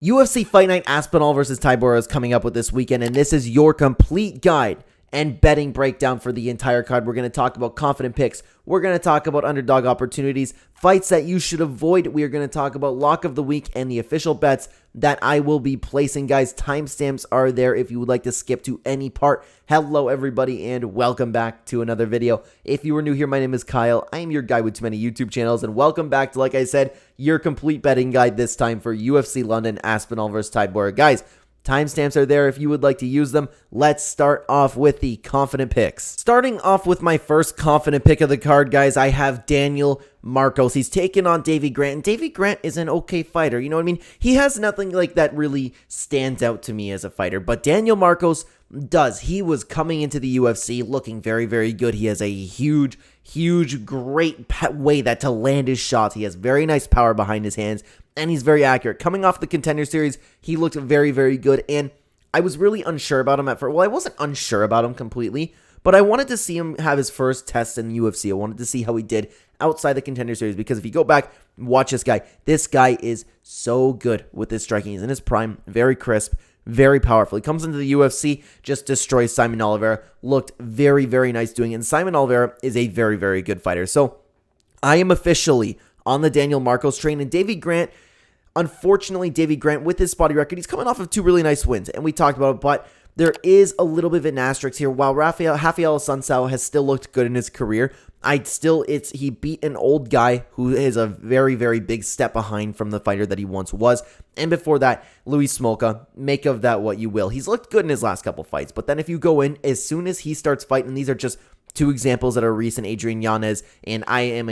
UFC Fight Night Aspinall versus Tybura is coming up with this weekend, and this is your complete guide and betting breakdown for the entire card. We're going to talk about confident picks. We're going to talk about underdog opportunities, fights that you should avoid. We are going to talk about lock of the week and the official bets that I will be placing. Guys, timestamps are there if you would like to skip to any part. Hello, everybody, and welcome back to another video. If you are new here, my name is Kyle. I am your guy with too many YouTube channels, and welcome back to, like I said, your complete betting guide this time for UFC London, Aspinall versus Tybura. Guys, timestamps are there if you would like to use them. Let's start off with the confident picks. Starting off with my first confident pick of the card, guys, I have Daniel Marcos. He's taking on Davy Grant, and Davy Grant is an okay fighter. You know what I mean? He has nothing like that really stands out to me as a fighter, but Daniel Marcos does. He was coming into the UFC looking very, very good. He has a huge, great way to land his shots. He has very nice power behind his hands, and he's very accurate. Coming off the Contender Series, he looked very, very good, and I was really unsure about him at first. Well, I wasn't unsure about him completely, but I wanted to see him have his first test in the UFC. I wanted to see how he did outside the Contender Series, because if you go back, watch this guy is so good with his striking. He's in his prime, very crisp, very powerful. He comes into the UFC, just destroys Simon Oliveira. Looked very, very nice doing it. And Simon Oliveira is a very, very good fighter. So I am officially on the Daniel Marcos train. And Davy Grant, unfortunately, Davy Grant with his spotty record, he's coming off of two really nice wins. And we talked about it, but there is a little bit of an asterisk here. While Rafael Sunsao has still looked good in his career, he beat an old guy who is a very, very big step behind from the fighter that he once was. And before that, Luis Smolka, make of that what you will. He's looked good in his last couple fights, but then if you go in, as soon as he starts fighting, and these are just two examples that are recent, Adrian Yanez, and I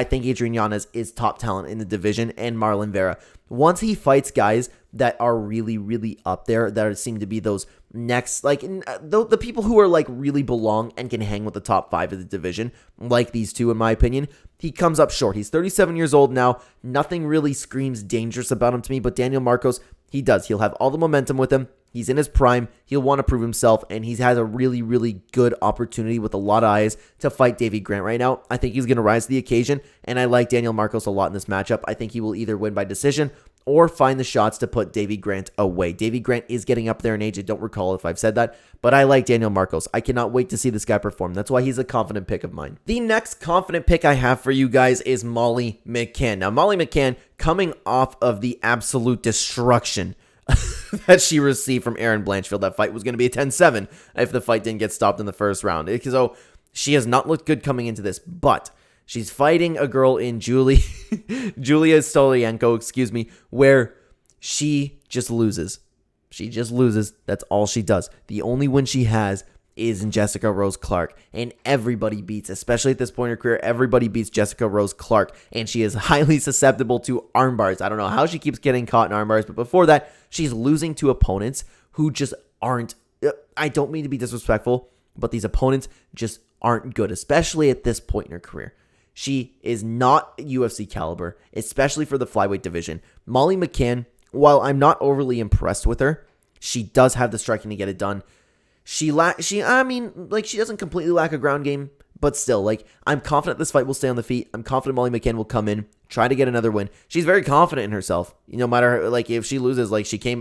think Adrian Yanez is top talent in the division, and Marlon Vera. Once he fights guys that are really, really up there, that seem to be those next, like the people who are like really belong and can hang with the top five of the division, like these two, in my opinion, he comes up short. He's 37 years old now. Nothing really screams dangerous about him to me, but Daniel Marcos, he does. He'll have all the momentum with him. He's in his prime. He'll want to prove himself, and he has a really, really good opportunity with a lot of eyes to fight Davy Grant right now. I think he's going to rise to the occasion, and I like Daniel Marcos a lot in this matchup. I think he will either win by decision or find the shots to put Davy Grant away. Davy Grant is getting up there in age. I don't recall if I've said that, but I like Daniel Marcos. I cannot wait to see this guy perform. That's why he's a confident pick of mine. The next confident pick I have for you guys is Molly McCann. Now, Molly McCann, coming off of the absolute destruction that she received from Erin Blanchfield. That fight was going to be a 10-7 if the fight didn't get stopped in the first round. So she has not looked good coming into this, but she's fighting a girl in Julia Stolienko, where she just loses. She just loses. That's all she does. The only win she has is in Jessica Rose Clark, and everybody beats, especially at this point in her career, everybody beats Jessica Rose Clark, and she is highly susceptible to arm bars. I don't know how she keeps getting caught in arm bars, but before that, she's losing to opponents who just aren't, I don't mean to be disrespectful, but these opponents just aren't good, especially at this point in her career. She is not UFC caliber, especially for the flyweight division. Molly McCann, while I'm not overly impressed with her, she does have the striking to get it done. She doesn't completely lack a ground game, but still, I'm confident this fight will stay on the feet. I'm confident Molly McCann will come in, try to get another win. She's very confident in herself. No matter, if she loses,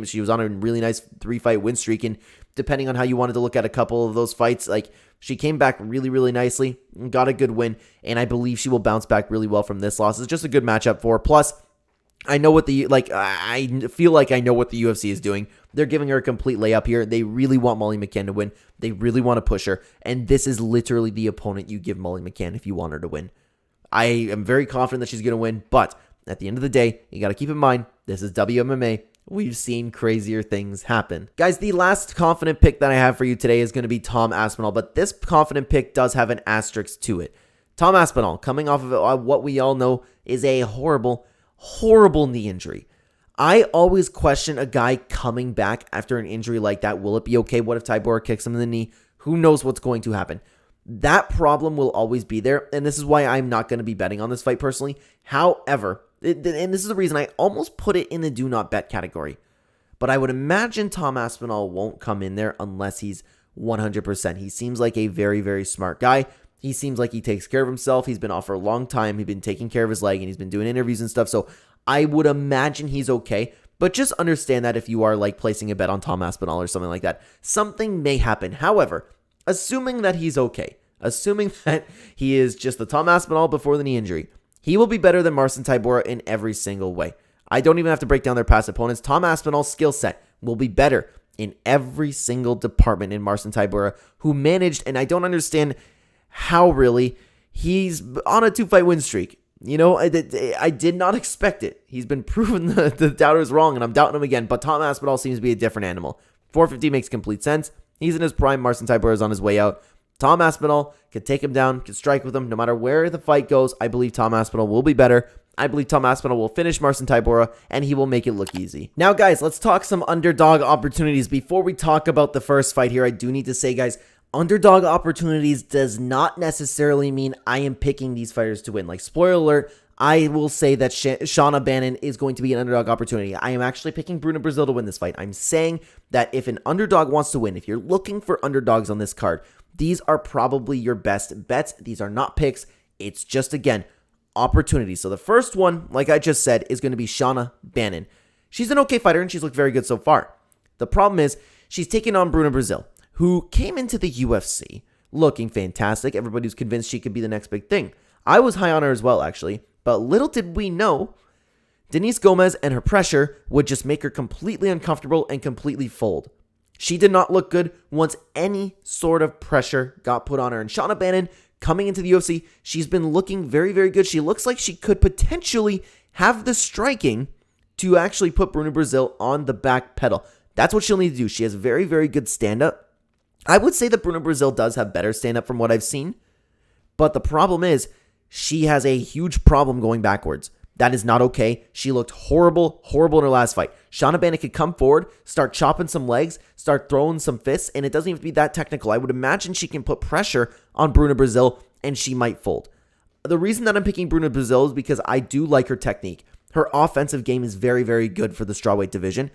she was on a really nice 3-fight win streak, and depending on how you wanted to look at a couple of those fights, she came back really, really nicely and got a good win, and I believe she will bounce back really well from this loss. It's just a good matchup for her. Plus, I know what I feel like I know what the UFC is doing. They're giving her a complete layup here. They really want Molly McCann to win. They really want to push her. And this is literally the opponent you give Molly McCann if you want her to win. I am very confident that she's going to win. But at the end of the day, you got to keep in mind, this is WMMA. We've seen crazier things happen. Guys, the last confident pick that I have for you today is going to be Tom Aspinall. But this confident pick does have an asterisk to it. Tom Aspinall, coming off of what we all know is a horrible knee injury. I always question a guy coming back after an injury like that. Will it be okay? What if Tybura kicks him in the knee? Who knows what's going to happen? That problem will always be there, and this is why I'm not going to be betting on this fight personally. However, and this is the reason I almost put it in the do not bet category, but I would imagine Tom Aspinall won't come in there unless he's 100%. He seems like a very, very smart guy. He seems like he takes care of himself. He's been off for a long time. He's been taking care of his leg, and he's been doing interviews and stuff. So I would imagine he's okay. But just understand that if you are like placing a bet on Tom Aspinall or something like that, something may happen. However, assuming that he's okay, assuming that he is just the Tom Aspinall before the knee injury, he will be better than Marcin Tybura in every single way. I don't even have to break down their past opponents. Tom Aspinall's skill set will be better in every single department in Marcin Tybura, who managed, and I don't understand how really, he's on a 2-fight win streak. You know, I did not expect it. He's been proven the doubters wrong, and I'm doubting him again, but Tom Aspinall seems to be a different animal. 450 makes complete sense. He's in his prime. Marcin Tybura is on his way out. Tom Aspinall could take him down, could strike with him. No matter where the fight goes, I believe Tom Aspinall will be better. I believe Tom Aspinall will finish Marcin Tybura, and he will make it look easy. Now, guys, let's talk some underdog opportunities. Before we talk about the first fight here, I do need to say, guys, underdog opportunities does not necessarily mean I am picking these fighters to win. Like, spoiler alert, I will say that Shauna Bannon is going to be an underdog opportunity. I am actually picking Bruna Brazil to win this fight. I'm saying that if an underdog wants to win, if you're looking for underdogs on this card, these are probably your best bets. These are not picks. It's just, again, opportunities. So the first one, like I just said, is going to be Shauna Bannon. She's an okay fighter, and she's looked very good so far. The problem is she's taking on Bruna Brazil, who came into the UFC looking fantastic. Everybody was convinced she could be the next big thing. I was high on her as well, actually. But little did we know, Denise Gomez and her pressure would just make her completely uncomfortable and completely fold. She did not look good once any sort of pressure got put on her. And Shauna Bannon, coming into the UFC, she's been looking very, very good. She looks like she could potentially have the striking to actually put Bruna Brazil on the back pedal. That's what she'll need to do. She has very, very good stand-up. I would say that Bruna Brazil does have better stand-up from what I've seen. But the problem is, she has a huge problem going backwards. That is not okay. She looked horrible in her last fight. Shauna Bannon could come forward, start chopping some legs, start throwing some fists, and it doesn't even have to be that technical. I would imagine she can put pressure on Bruna Brazil, and she might fold. The reason that I'm picking Bruna Brazil is because I do like her technique. Her offensive game is very, very good for the strawweight division.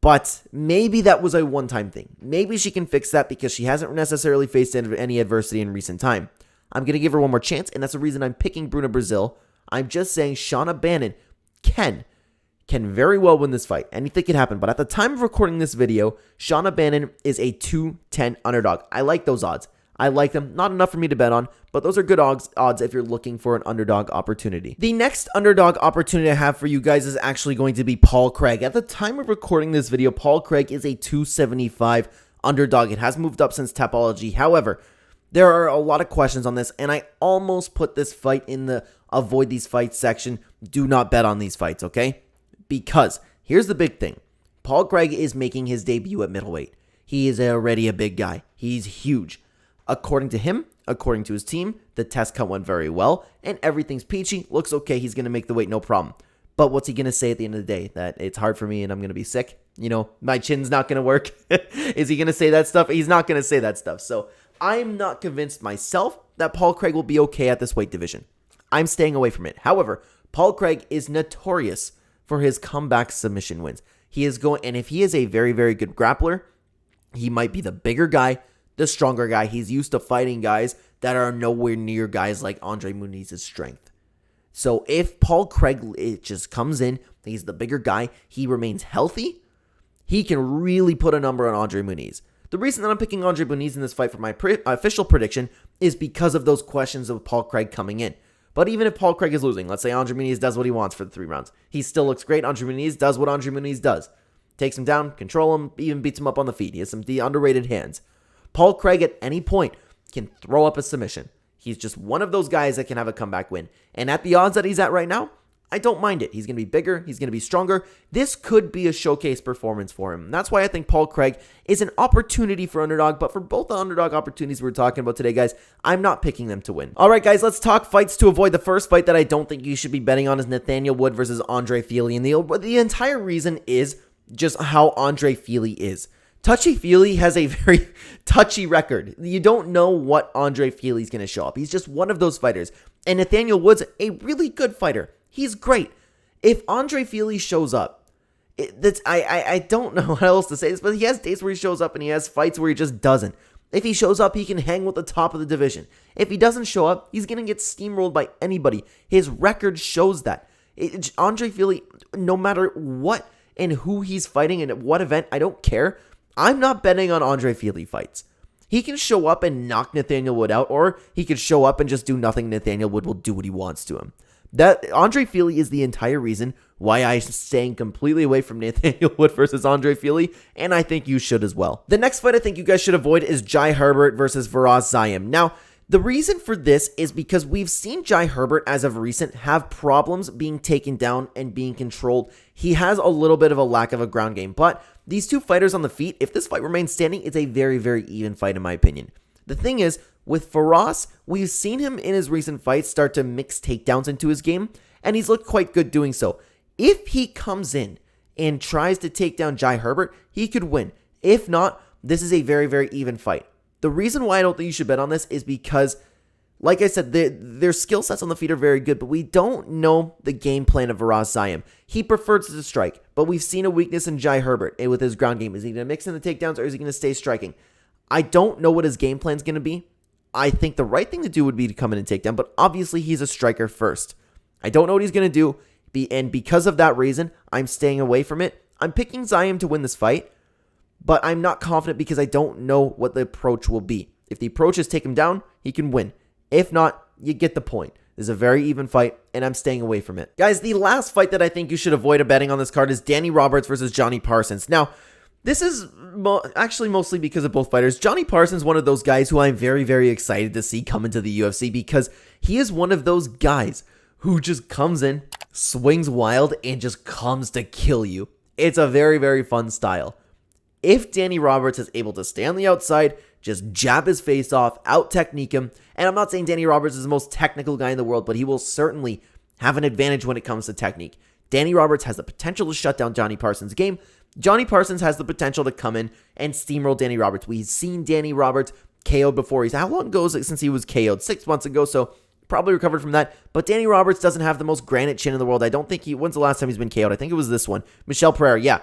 But maybe that was a one-time thing. Maybe she can fix that because she hasn't necessarily faced any adversity in recent time. I'm going to give her one more chance, and that's the reason I'm picking Bruna Brazil. I'm just saying Shauna Bannon can very well win this fight. Anything can happen, but at the time of recording this video, Shauna Bannon is a 210 underdog. I like those odds. I like them. Not enough for me to bet on, but those are good odds if you're looking for an underdog opportunity. The next underdog opportunity I have for you guys is actually going to be Paul Craig. At the time of recording this video, Paul Craig is a 275 underdog. It has moved up since Tapology. However, there are a lot of questions on this, and I almost put this fight in the avoid these fights section. Do not bet on these fights, okay? Because here's the big thing. Paul Craig is making his debut at middleweight. He is already a big guy. He's huge. According to him, according to his team, the test cut went very well, and everything's peachy. Looks okay. He's going to make the weight, no problem. But what's he going to say at the end of the day? That it's hard for me and I'm going to be sick? You know, my chin's not going to work? Is he going to say that stuff? He's not going to say that stuff. So I'm not convinced myself that Paul Craig will be okay at this weight division. I'm staying away from it. However, Paul Craig is notorious for his comeback submission wins. He is going, and if he is a very, very good grappler, he might be the bigger guy, the stronger guy. He's used to fighting guys that are nowhere near guys like Andre Muniz's strength. So if Paul Craig just comes in, he's the bigger guy, he remains healthy, he can really put a number on Andre Muniz. The reason that I'm picking Andre Muniz in this fight for my official prediction is because of those questions of Paul Craig coming in. But even if Paul Craig is losing, let's say Andre Muniz does what he wants for the 3 rounds. He still looks great. Andre Muniz does what Andre Muniz does. Takes him down, control him, even beats him up on the feet. He has some underrated hands. Paul Craig at any point can throw up a submission. He's just one of those guys that can have a comeback win. And at the odds that he's at right now, I don't mind it. He's going to be bigger. He's going to be stronger. This could be a showcase performance for him. And that's why I think Paul Craig is an opportunity for underdog. But for both the underdog opportunities we're talking about today, guys, I'm not picking them to win. All right, guys, let's talk fights to avoid. The first fight that I don't think you should be betting on is Nathaniel Wood versus Andre Fili. And the entire reason is just how Andre Fili is. Touchy-feely has a very touchy record. You don't know what Andre Fili's going to show up. He's just one of those fighters. And Nathaniel Wood's a really good fighter. He's great. If Andre Fili shows up, I don't know how else to say this, but he has days where he shows up and he has fights where he just doesn't. If he shows up, he can hang with the top of the division. If he doesn't show up, he's going to get steamrolled by anybody. His record shows that. Andre Fili, no matter what and who he's fighting and at what event, I don't care. I'm not betting on Andre Fili fights. He can show up and knock Nathaniel Wood out, or he could show up and just do nothing. Nathaniel Wood will do what he wants to him. That Andre Fili is the entire reason why I'm staying completely away from Nathaniel Wood versus Andre Fili, and I think you should as well. The next fight I think you guys should avoid is Jai Herbert versus Faraz Zayem. Now, the reason for this is because we've seen Jai Herbert as of recent have problems being taken down and being controlled. He has a little bit of a lack of a ground game, but these two fighters on the feet, if this fight remains standing, it's a very, very even fight in my opinion. The thing is, with Faraz, we've seen him in his recent fights start to mix takedowns into his game, and he's looked quite good doing so. If he comes in and tries to take down Jai Herbert, he could win. If not, this is a very, very even fight. The reason why I don't think you should bet on this is because, like I said, their skill sets on the feet are very good, but we don't know the game plan of Faraz Zayem. He prefers to strike, but we've seen a weakness in Jai Herbert with his ground game. Is he going to mix in the takedowns, or is he going to stay striking? I don't know what his game plan is going to be. I think the right thing to do would be to come in and take down, but obviously he's a striker first. I don't know what he's going to do, and because of that reason, I'm staying away from it. I'm picking Zayem to win this fight, but I'm not confident because I don't know what the approach will be. If the approach is take him down, he can win. If not, you get the point. This is a very even fight, and I'm staying away from it. Guys, the last fight that I think you should avoid betting on this card is Danny Roberts versus Johnny Parsons. Now, this is actually mostly because of both fighters. Johnny Parsons is one of those guys who I'm very, very excited to see come into the UFC because he is one of those guys who just comes in, swings wild, and just comes to kill you. It's a very, very fun style. If Danny Roberts is able to stay on the outside, just jab his face off, out-technique him, and I'm not saying Danny Roberts is the most technical guy in the world, but he will certainly have an advantage when it comes to technique. Danny Roberts has the potential to shut down Johnny Parsons' game. Johnny Parsons has the potential to come in and steamroll Danny Roberts. We've seen Danny Roberts KO'd before. How long ago since he was KO'd? 6 months ago, so probably recovered from that. But Danny Roberts doesn't have the most granite chin in the world. I don't think when's the last time he's been KO'd? I think it was this one. Michel Pereira, yeah.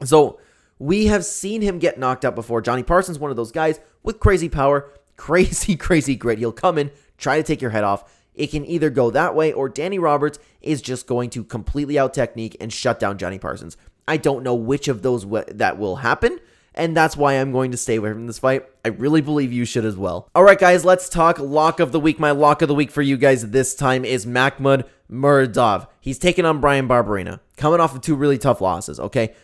So we have seen him get knocked out before. Johnny Parsons, one of those guys with crazy power, crazy grit. He'll come in, try to take your head off. It can either go that way, or Danny Roberts is just going to completely out-technique and shut down Johnny Parsons. I don't know which of those that will happen, and that's why I'm going to stay away from this fight. I really believe you should as well. All right, guys, let's talk lock of the week. My lock of the week for you guys this time is Makhmud Muradov. He's taking on Bryan Barberena, coming off of 2 really tough losses, okay?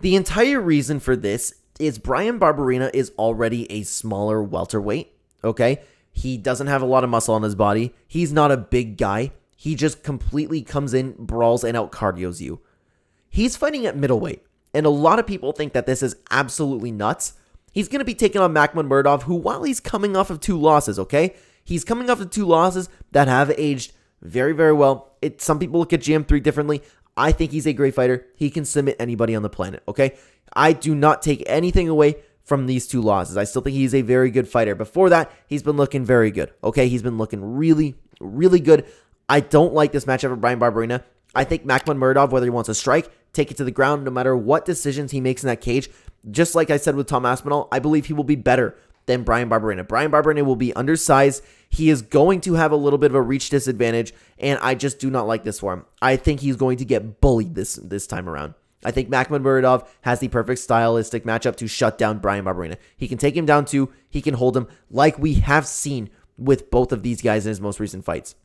The entire reason for this is Bryan Barberena is already a smaller welterweight, okay? He doesn't have a lot of muscle on his body. He's not a big guy. He just completely comes in, brawls, and out-cardios you. He's fighting at middleweight, and a lot of people think that this is absolutely nuts. He's going to be taking on Makhmud Muradov, who, while he's coming off of 2 losses, okay? He's coming off of 2 losses that have aged very, very well. Some people look at GM3 differently. I think he's a great fighter. He can submit anybody on the planet, okay? I do not take anything away from these 2 losses. I still think he's a very good fighter. Before that, he's been looking very good, okay? He's been looking really, really good. I don't like this matchup for Bryan Barberena. I think Makhmud Muradov, whether he wants to strike, take it to the ground, no matter what decisions he makes in that cage, just like I said with Tom Aspinall, I believe he will be better than Bryan Barberena. Bryan Barberena will be undersized. He is going to have a little bit of a reach disadvantage, and I just do not like this for him. I think he's going to get bullied this time around. I think Makhmud Muradov has the perfect stylistic matchup to shut down Bryan Barberena. He can take him down too. He can hold him like we have seen with both of these guys in his most recent fights.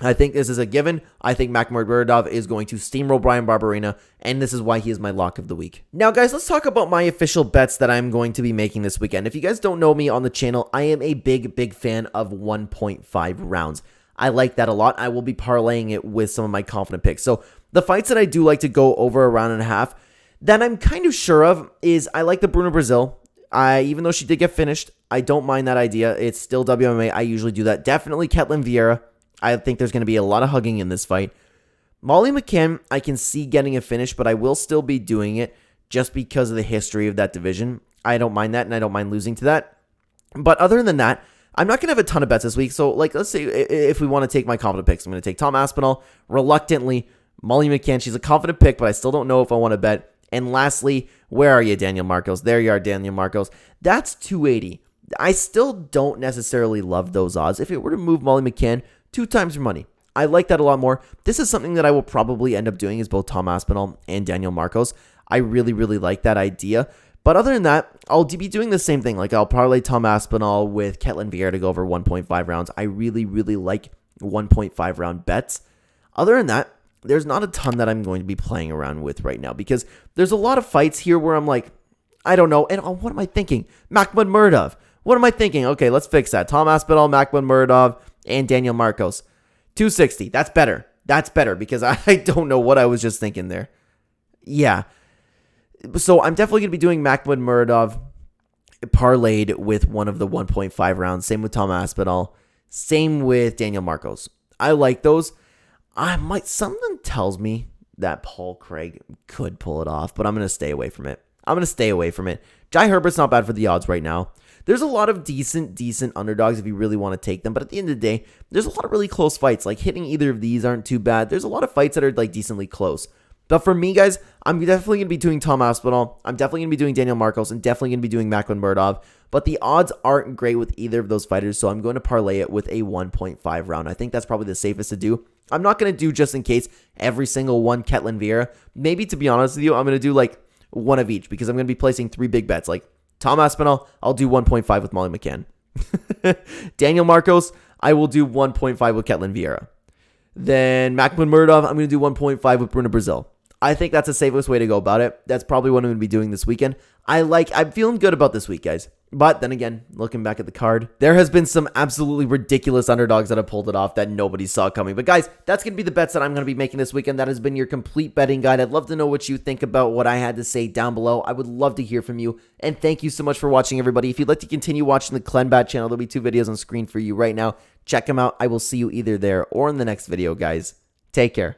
I think this is a given. I think Makhmud Muradov is going to steamroll Bryan Barberena, and this is why he is my lock of the week. Now, guys, let's talk about my official bets that I'm going to be making this weekend. If you guys don't know me on the channel, I am a big fan of 1.5 rounds. I like that a lot. I will be parlaying it with some of my confident picks. So the fights that I do like to go over a round and a half that I'm kind of sure of is I like the Bruna Brazil. Even though she did get finished, I don't mind that idea. It's still WMA. I usually do that. Definitely Ketlen Vieira. I think there's going to be a lot of hugging in this fight. Molly McCann, I can see getting a finish, but I will still be doing it just because of the history of that division. I don't mind that, and I don't mind losing to that. But other than that, I'm not going to have a ton of bets this week. So, let's say if we want to take my confident picks, I'm going to take Tom Aspinall, reluctantly. Molly McCann, she's a confident pick, but I still don't know if I want to bet. And lastly, where are you, Daniel Marcos? There you are, Daniel Marcos. That's 280. I still don't necessarily love those odds. If it were to move Molly McCann, 2 times your money. I like that a lot more. This is something that I will probably end up doing is both Tom Aspinall and Daniel Marcos. I really, really like that idea. But other than that, I'll be doing the same thing. Like I'll parlay Tom Aspinall with Ketlen Vieira to go over 1.5 rounds. I really, really like 1.5 round bets. Other than that, there's not a ton that I'm going to be playing around with right now because there's a lot of fights here where I'm like, I don't know. And what am I thinking? Makhmudmuradov. What am I thinking? Okay, let's fix that. Tom Aspinall, Makhmudmuradov, and Daniel Marcos. 260. That's better. That's better because I don't know what I was just thinking there. Yeah. So I'm definitely going to be doing Makhmudmuradov parlayed with one of the 1.5 rounds. Same with Tom Aspinall. Same with Daniel Marcos. I like those. Something tells me that Paul Craig could pull it off, but I'm going to stay away from it. Jai Herbert's not bad for the odds right now. There's a lot of decent underdogs if you really want to take them, but at the end of the day, there's a lot of really close fights. Like hitting either of these aren't too bad. There's a lot of fights that are like decently close. But for me, guys, I'm definitely going to be doing Tom Aspinall. I'm definitely going to be doing Daniel Marcos and definitely going to be doing Makhmudmuradov. But the odds aren't great with either of those fighters, so I'm going to parlay it with a 1.5 round. I think that's probably the safest to do. I'm not going to do just in case every single one Ketlen Vieira. Maybe, to be honest with you, I'm going to do like one of each because I'm going to be placing 3 big bets. Like Tom Aspinall, I'll do 1.5 with Molly McCann. Daniel Marcos, I will do 1.5 with Ketlen Vieira. Then Makhmudmuradov, I'm going to do 1.5 with Bruno Brazil. I think that's the safest way to go about it. That's probably what I'm going to be doing this weekend. I'm feeling good about this week, guys. But then again, looking back at the card, there has been some absolutely ridiculous underdogs that have pulled it off that nobody saw coming. But guys, that's going to be the bets that I'm going to be making this weekend. That has been your complete betting guide. I'd love to know what you think about what I had to say down below. I would love to hear from you. And thank you so much for watching, everybody. If you'd like to continue watching the Clenbat channel, there'll be 2 videos on screen for you right now. Check them out. I will see you either there or in the next video, guys. Take care.